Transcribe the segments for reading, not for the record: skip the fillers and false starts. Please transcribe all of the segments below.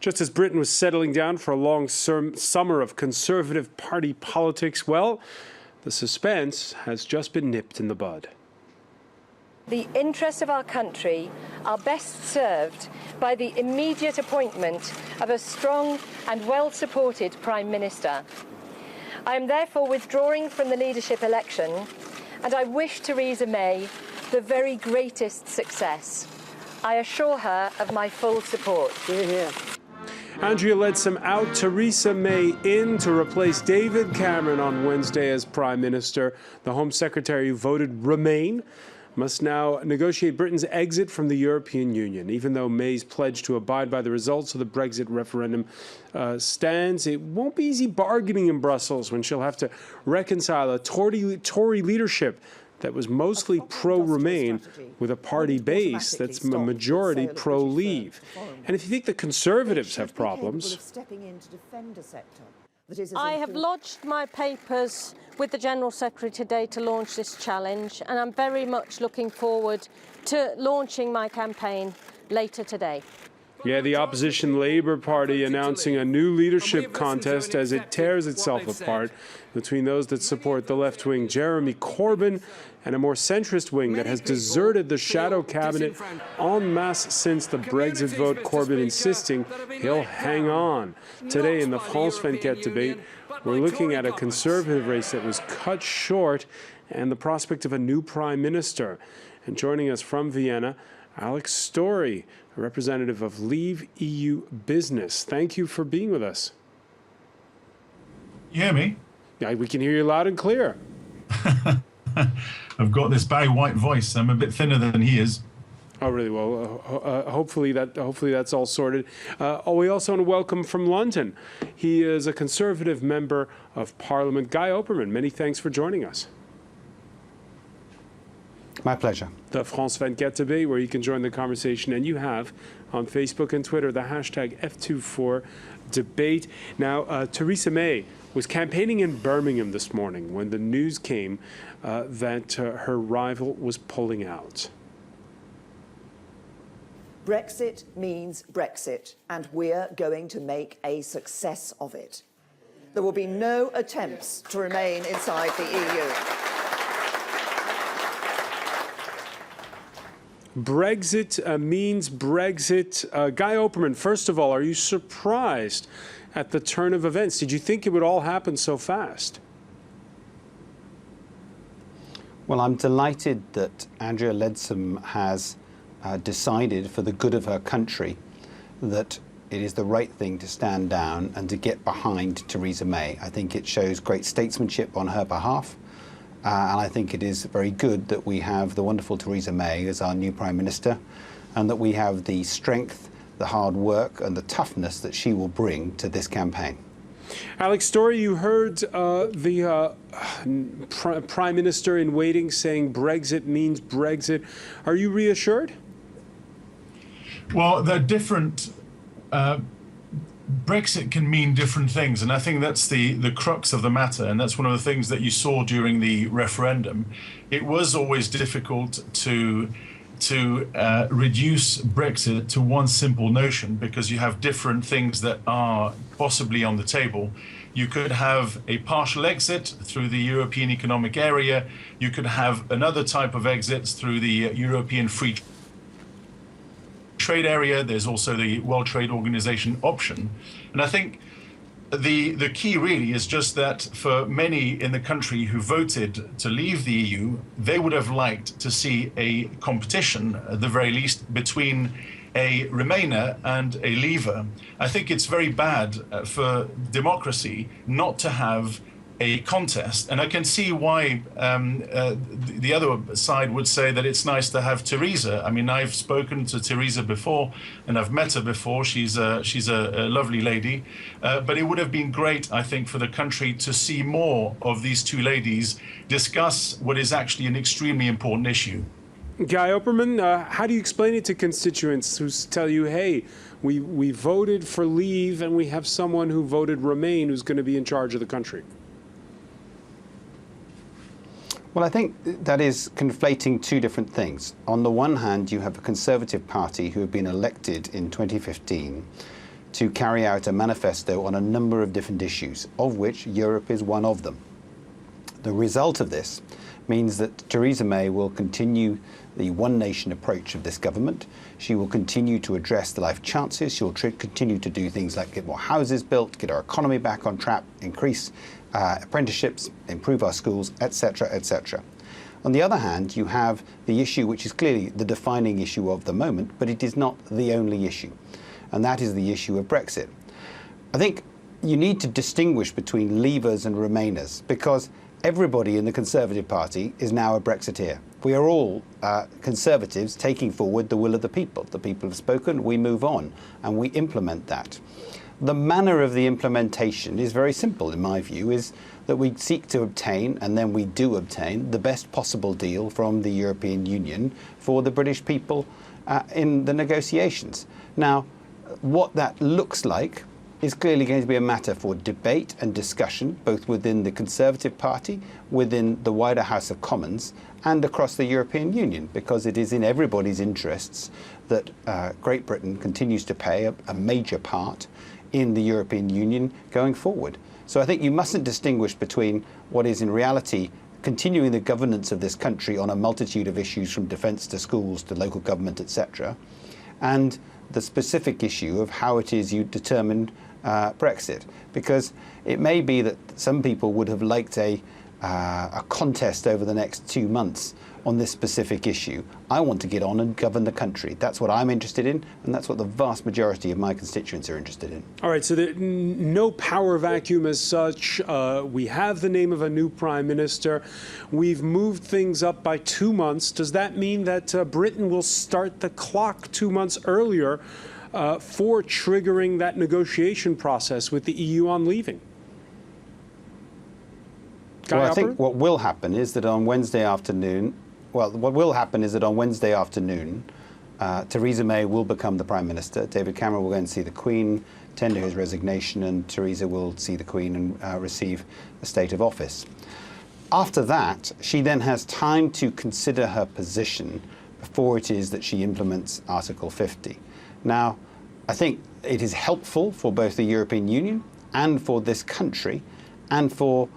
Just as Britain was settling down for a long summer of Conservative Party politics, well, the suspense has just been nipped in the bud. The interests of our country are best served by the immediate appointment of a strong and well-supported Prime Minister. I am therefore withdrawing from the leadership election, and I wish Theresa May the very greatest success. I assure her of my full support. Hear, hear. Andrea Leadsom out, Theresa May in to replace David Cameron on Wednesday as Prime Minister. The Home Secretary who voted Remain must now negotiate Britain's exit from the European Union. Even though May's pledge to abide by the results of the Brexit referendum stands, it won't be easy bargaining in Brussels when she'll have to reconcile a Tory leadership that was mostly pro-Remain with a party base that's a majority pro-Leave. And if you think the Conservatives have problems... I have lodged my papers with the General Secretary today to launch this challenge, and I'm very much looking forward to launching my campaign later today. Yeah, the opposition Labour Party announcing a new leadership contest as it tears itself apart between those that support the left-wing Jeremy Corbyn and a more centrist wing that has deserted the shadow cabinet en masse since the Brexit vote, Corbyn insisting he'll hang on. Today in the France 24 debate, we're looking at a Conservative race that was cut short and the prospect of a new Prime Minister. And joining us from Vienna, Alex Story, a representative of Leave EU Business. Thank you for being with us. You hear me? Yeah, we can hear you loud and clear. I've got this Barry White voice. I'm a bit thinner than he is. Oh, really? Well, hopefully that's all sorted. We also want to welcome from London. He is a Conservative member of Parliament, Guy Operman. Many thanks for joining us. My pleasure. The France 24 debate, where you can join the conversation, and you have on Facebook and Twitter the hashtag F24debate. Now, Theresa May was campaigning in Birmingham this morning when the news came that her rival was pulling out. Brexit means Brexit, and we're going to make a success of it. There will be no attempts to remain inside the EU. Brexit means Brexit. Guy Operman, first of all, are you surprised at the turn of events? Did you think it would all happen so fast? Well, I'm delighted that Andrea Leadsom has decided, for the good of her country, that it is the right thing to stand down and to get behind Theresa May. I think it shows great statesmanship on her behalf. And I think it is very good that we have the wonderful Theresa May as our new Prime Minister, and that we have the strength, the hard work and the toughness that she will bring to this campaign. Alex Story, you heard the Prime Minister in waiting saying Brexit means Brexit. Are you reassured? Well, they're different. Brexit can mean different things, and I think that's the crux of the matter, and that's one of the things that you saw during the referendum. It was always difficult to reduce Brexit to one simple notion, because you have different things that are possibly on the table. You could have a partial exit through the European Economic Area. You could have another type of exit through the European Free Trade Area. There's also the World Trade Organization option. And I think the key really is just that for many in the country who voted to leave the EU, they would have liked to see a competition, at the very least, between a Remainer and a Leaver. I think it's very bad for democracy not to have a contest, and I can see why the other side would say that it's nice to have Theresa. I mean, I've spoken to Theresa before, and I've met her before. She's a lovely lady, but it would have been great, I think, for the country to see more of these two ladies discuss what is actually an extremely important issue. Guy Operman, how do you explain it to constituents who tell you, hey, we voted for Leave and we have someone who voted Remain who's going to be in charge of the country? Well, I think that is conflating two different things. On the one hand, you have a Conservative Party who have been elected in 2015 to carry out a manifesto on a number of different issues, of which Europe is one of them. The result of this means that Theresa May will continue the one nation approach of this government. She will continue to address the life chances. She will continue to do things like get more houses built, get our economy back on track, increase apprenticeships, improve our schools, etc., etc. On the other hand, you have the issue which is clearly the defining issue of the moment, but it is not the only issue, and that is the issue of Brexit. I think you need to distinguish between leavers and remainers, because everybody in the Conservative Party is now a Brexiteer. We are all Conservatives taking forward the will of the people. The people have spoken, we move on, and we implement that. The manner of the implementation is very simple, in my view, is that we seek to obtain, and then we do obtain, the best possible deal from the European Union for the British people in the negotiations. Now, what that looks like is clearly going to be a matter for debate and discussion, both within the Conservative Party, within the wider House of Commons, and across the European Union, because it is in everybody's interests that Great Britain continues to play a major part in the European Union going forward. So I think you mustn't distinguish between what is in reality continuing the governance of this country on a multitude of issues, from defence to schools to local government, etc., and the specific issue of how it is you determine Brexit. Because it may be that some people would have liked a contest over the next 2 months on this specific issue. I want to get on and govern the country. That's what I'm interested in, and that's what the vast majority of my constituents are interested in. All right, so no power vacuum as such. We have the name of a new prime minister. We've moved things up by 2 months. Does that mean that Britain will start the clock 2 months earlier for triggering that negotiation process with the EU on leaving? Well, I think what will happen is that on Wednesday afternoon, Theresa May will become the Prime Minister. David Cameron will go and see the Queen, tender his resignation, and Theresa will see the Queen and receive a state of office. After that, she then has time to consider her position before it is that she implements Article 50. Now, I think it is helpful for both the European Union and for this country and for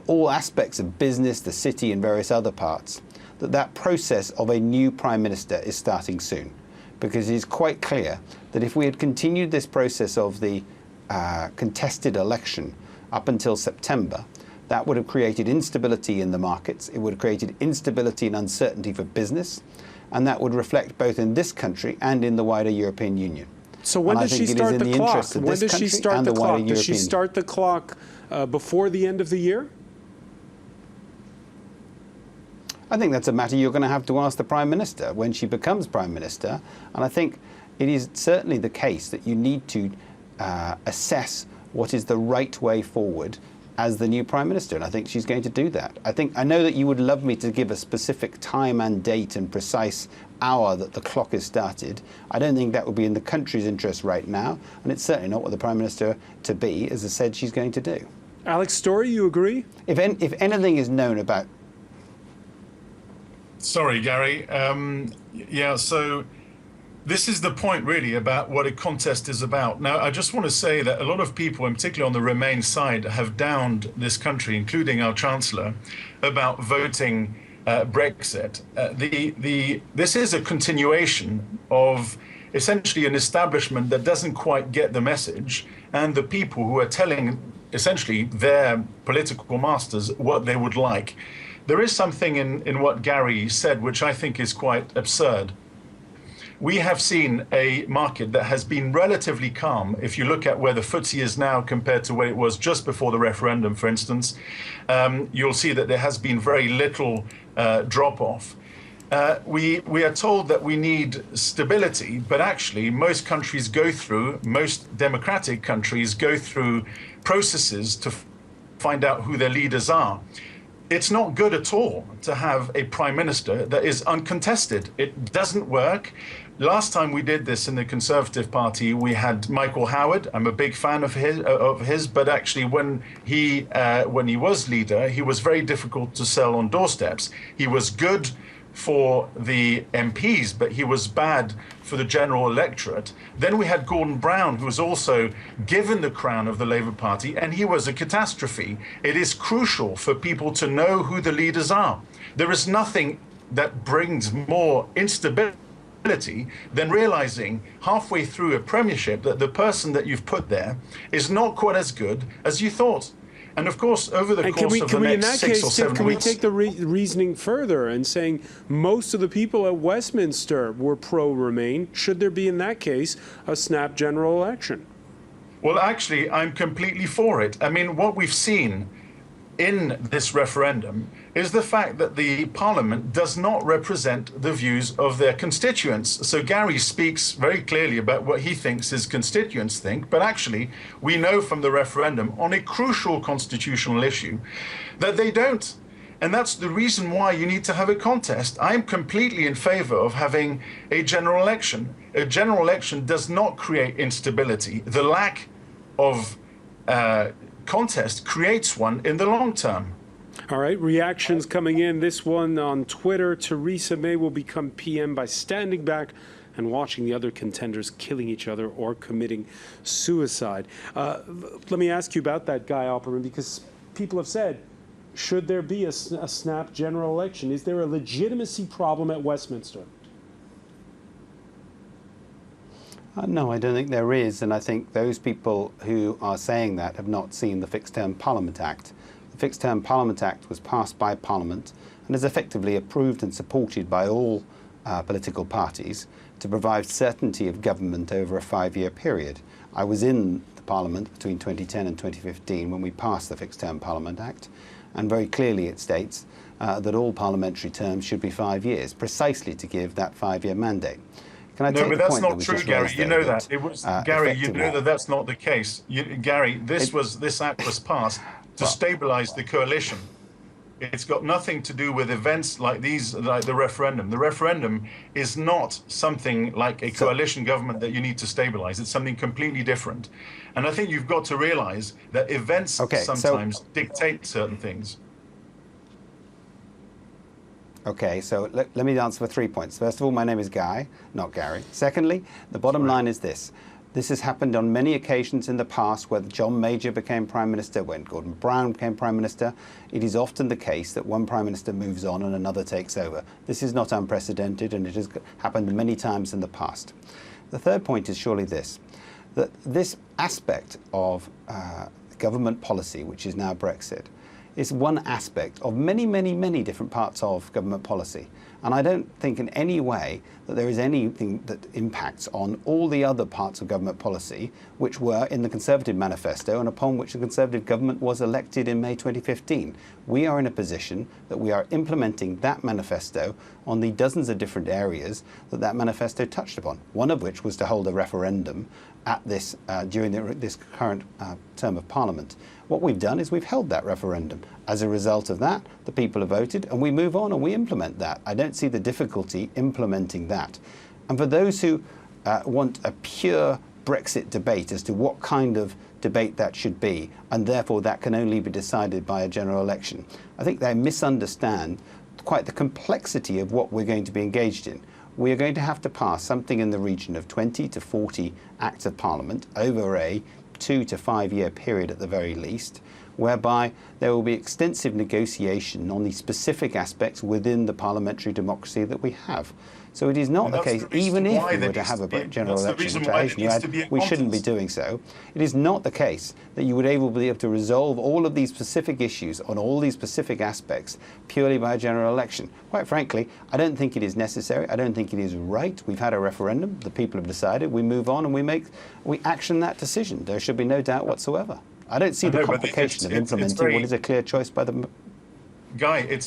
all aspects of business, the city and various other parts, that process of a new Prime Minister is starting soon. Because it is quite clear that if we had continued this process of the contested election up until September, that would have created instability in the markets, it would have created instability and uncertainty for business, and that would reflect both in this country and in the wider European Union. So when does she start the clock? When does she start the clock? Does she start the clock before the end of the year? I think that's a matter you're going to have to ask the Prime Minister when she becomes Prime Minister. And I think it is certainly the case that you need to assess what is the right way forward as the new Prime Minister. And I think she's going to do that. I know that you would love me to give a specific time and date and precise hour that the clock is started. I don't think that would be in the country's interest right now. And it's certainly not what the Prime Minister to be, as I said, she's going to do. Alex Story, you agree? If anything is known about... Sorry, Gary. Yeah, so this is the point really about what a contest is about. Now, I just want to say that a lot of people, and particularly on the Remain side, have downed this country, including our Chancellor, about voting Brexit. This is a continuation of essentially an establishment that doesn't quite get the message, and the people who are telling essentially their political masters what they would like. There is something in what Gary said which I think is quite absurd. We have seen a market that has been relatively calm. If you look at where the FTSE is now compared to where it was just before the referendum, for instance, you'll see that there has been very little drop-off. We are told that we need stability, but actually most democratic countries go through processes to find out who their leaders are. It's not good at all to have a prime minister that is uncontested. It doesn't work. Last time we did this in the Conservative Party, we had Michael Howard. I'm a big fan of his, but actually when he was leader, he was very difficult to sell on doorsteps. He was good for the MPs, but he was bad for the general electorate. Then we had Gordon Brown, who was also given the crown of the Labour Party, and he was a catastrophe. It is crucial for people to know who the leaders are. There is nothing that brings more instability than realizing halfway through a premiership that the person that you've put there is not quite as good as you thought. And of course, over the course of the next 6 or 7 weeks... Can we take the reasoning further and saying most of the people at Westminster were pro-Remain? Should there be, in that case, a snap general election? Well, actually, I'm completely for it. I mean, what we've seen in this referendum is the fact that the Parliament does not represent the views of their constituents. So Gary speaks very clearly about what he thinks his constituents think, but actually we know from the referendum on a crucial constitutional issue that they don't. And that's the reason why you need to have a contest. I'm completely in favor of having a general election. A general election does not create instability. The lack of contest creates one in the long term. All right, reactions coming in. This one on Twitter: Theresa May will become PM by standing back and watching the other contenders killing each other or committing suicide. Let me ask you about that, Guy Opperman, because people have said, should there be a snap general election? Is there a legitimacy problem at Westminster? No, I don't think there is, and I think those people who are saying that have not seen the Fixed Term Parliament Act. The Fixed Term Parliament Act was passed by Parliament and is effectively approved and supported by all political parties to provide certainty of government over a 5-year period. I was in the Parliament between 2010 and 2015 when we passed the Fixed Term Parliament Act, and very clearly it states that all parliamentary terms should be 5 years, precisely to give that 5-year mandate. No, but that's not true, Gary. You know that. It was, Gary, you know that that's not the case. Gary, this act was passed to stabilize the coalition. It's got nothing to do with events like these, like the referendum. The referendum is not something like a coalition government that you need to stabilize. It's something completely different. And I think you've got to realize that events sometimes dictate certain things. Okay, so let me answer for 3 points. First of all, my name is Guy, not Gary. Secondly, the bottom line is this. This has happened on many occasions in the past where John Major became Prime Minister, when Gordon Brown became Prime Minister. It is often the case that one Prime Minister moves on and another takes over. This is not unprecedented, and it has happened many times in the past. The third point is surely this, that this aspect of government policy, which is now Brexit, is one aspect of many, many, many different parts of government policy. And I don't think in any way that there is anything that impacts on all the other parts of government policy which were in the Conservative manifesto and upon which the Conservative government was elected in May 2015. We are in a position that we are implementing that manifesto on the dozens of different areas that that manifesto touched upon, one of which was to hold a referendum at this during this current term of Parliament. What we've done is we've held that referendum. As a result of that, the people have voted, and we move on and we implement that. I don't see the difficulty implementing that. And for those who want a pure Brexit debate as to what kind of debate that should be, and therefore that can only be decided by a general election, I think they misunderstand quite the complexity of what we're going to be engaged in. We are going to have to pass something in the region of 20 to 40 Acts of Parliament over a 2 to 5 year period at the very least, whereby there will be extensive negotiation on the specific aspects within the parliamentary democracy that we have. So it is not the case, even if we were to have a general election, which we shouldn't be doing so, it is not the case that you would be able to resolve all of these specific issues on all these specific aspects purely by a general election. Quite frankly, I don't think it is necessary. I don't think it is right. We've had a referendum. The people have decided. We move on and we action that decision. There should be no doubt whatsoever. I don't see the complication of implementing what is a clear choice by the... Guy, it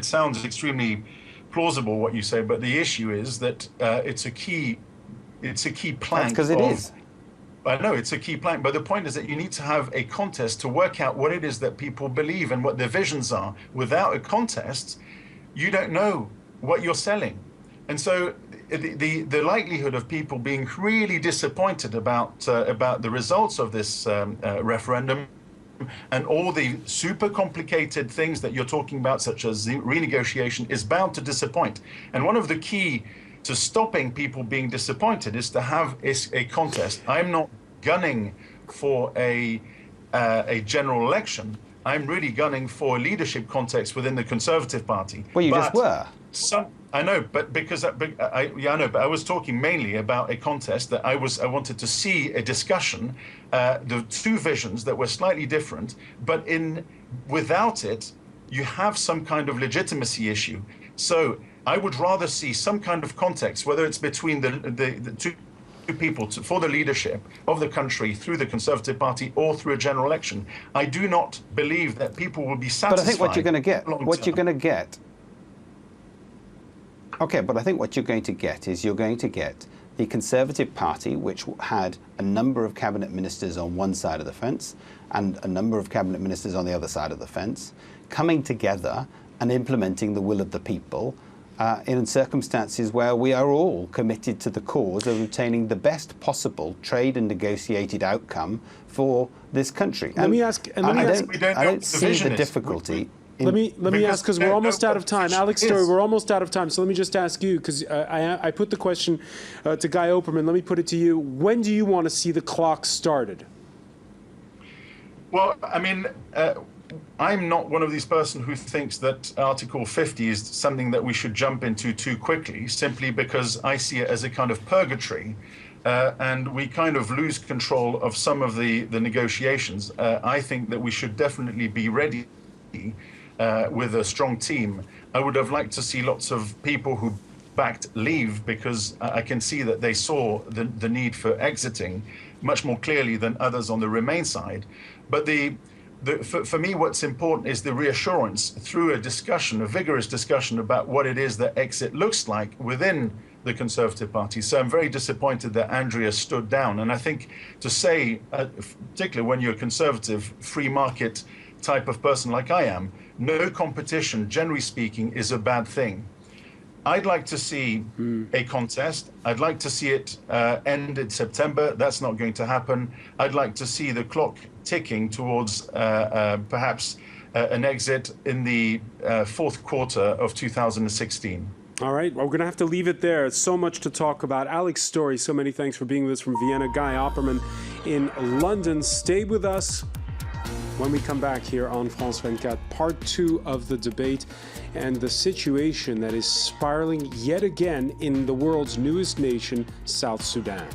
sounds extremely plausible what you say, but the issue is that it's a key plank. That's because it is. I know it's a key plank, but the point is that you need to have a contest to work out what it is that people believe and what their visions are. Without a contest, you don't know what you're selling. And so the likelihood of people being really disappointed about the results of this referendum and all the super complicated things that you're talking about, such as the renegotiation, is bound to disappoint. And one of the key to stopping people being disappointed is to have a contest. I'm not gunning for a general election. I'm really gunning for a leadership context within the Conservative Party. Well, you just were. I know, but because I know, but I was talking mainly about a contest that I wanted to see a discussion, the two visions that were slightly different, but without it, you have some kind of legitimacy issue. So I would rather see some kind of context, whether it's between the two people for the leadership of the country through the Conservative Party or through a general election. I do not believe that people will be satisfied. But I think what you're going to get, okay, but I think what you're going to get is you're going to get the Conservative Party, which had a number of cabinet ministers on one side of the fence and a number of cabinet ministers on the other side of the fence, coming together and implementing the will of the people in circumstances where we are all committed to the cause of obtaining the best possible trade and negotiated outcome for this country. I don't see the difficulty. Let me ask, because we're almost out of time. Alex Story, we're almost out of time. So let me just ask you, because I put the question to Guy Operman. Let me put it to you. When do you want to see the clock started? Well, I mean, I'm not one of these persons who thinks that Article 50 is something that we should jump into too quickly, simply because I see it as a kind of purgatory. And we kind of lose control of some of the negotiations. I think that we should definitely be ready with a strong team. I would have liked to see lots of people who backed leave, because I can see that they saw the need for exiting much more clearly than others on the Remain side. But for me, what's important is the reassurance through a discussion, a vigorous discussion about what it is that exit looks like within the Conservative Party. So I'm very disappointed that Andrea stood down. And I think to say, particularly when you're a conservative, free market type of person like I am, no competition, generally speaking, is a bad thing. I'd like to see a contest. I'd like to see it end in September. That's not going to happen. I'd like to see the clock ticking towards perhaps an exit in the fourth quarter of 2016. All right, well, we're going to have to leave it there. So much to talk about. Alex Story, so many thanks for being with us from Vienna. Guy Operman in London. Stay with us when we come back here on France 24, part 2 of the debate and the situation that is spiraling yet again in the world's newest nation, South Sudan.